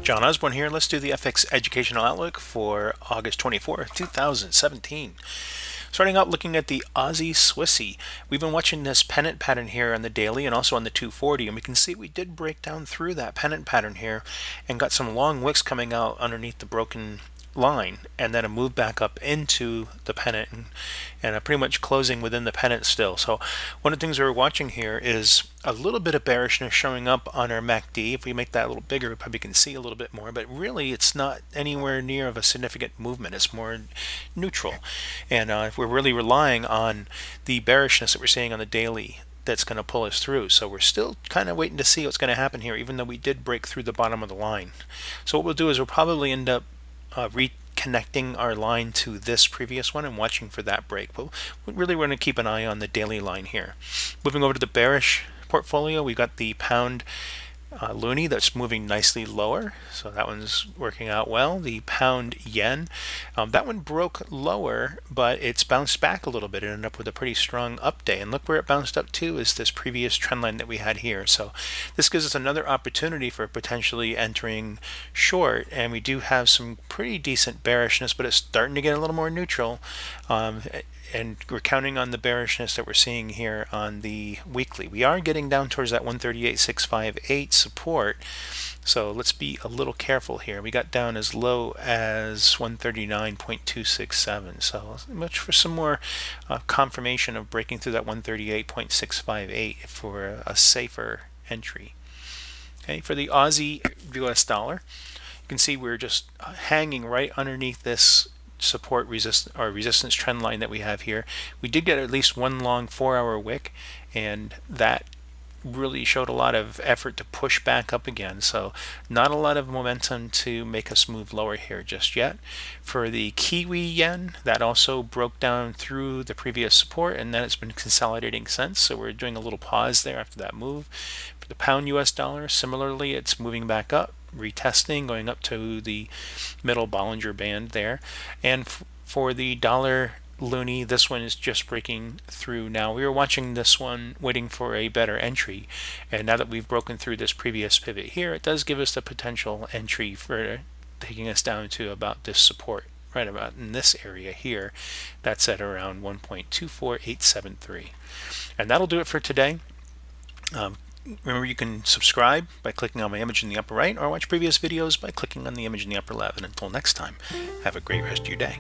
John Osborne here. Let's do the FX Educational Outlook for August 24th, 2017. Starting out looking at the Aussie Swissy. We've been watching this pennant pattern here on the daily and also on the 240, and we can see we did break down through that pennant pattern here and got some long wicks coming out underneath the broken line, and then a move back up into the pennant and pretty much closing within the pennant still. So one of the things we're watching here is a little bit of bearishness showing up on our MACD. If we make that a little bigger, we probably can see a little bit more, but really it's not anywhere near of a significant movement. It's more neutral, and we're really relying on the bearishness that we're seeing on the daily that's going to pull us through. So we're still kind of waiting to see what's going to happen here, even though we did break through the bottom of the line. So what we'll do is we'll probably end up reconnecting our line to this previous one and watching for that break. But we really want to keep an eye on the daily line here. Moving over to the bearish portfolio, we've got the pound loonie that's moving nicely lower, so that one's working out well. The pound yen, that one broke lower, but it's bounced back a little bit. It ended up with a pretty strong up day, and look where it bounced up to is this previous trend line that we had here. So this gives us another opportunity for potentially entering short, and we do have some pretty decent bearishness, but it's starting to get a little more neutral. And we're counting on the bearishness that we're seeing here on the weekly. We are getting down towards that 138.658 support, so let's be a little careful here. We got down as low as 139.267, so much for some more confirmation of breaking through that 138.658 for a safer entry. Okay, for the Aussie US dollar, you can see we're just hanging right underneath this support resistance trend line that we have here. We did get at least one long 4-hour wick, and that really showed a lot of effort to push back up again, so not a lot of momentum to make us move lower here just yet. For the Kiwi yen, that also broke down through the previous support, and then it's been consolidating since, so we're doing a little pause there after that move. For the pound US dollar, similarly, it's moving back up, retesting, going up to the middle Bollinger Band there. And for the dollar loonie, this one is just breaking through now. We were watching this one waiting for a better entry, and now that we've broken through this previous pivot here, it does give us the potential entry for taking us down to about this support right about in this area here. That's at around 1.24873, and that'll do it for today. Remember, you can subscribe by clicking on my image in the upper right, or watch previous videos by clicking on the image in the upper left. And until next time, have a great rest of your day.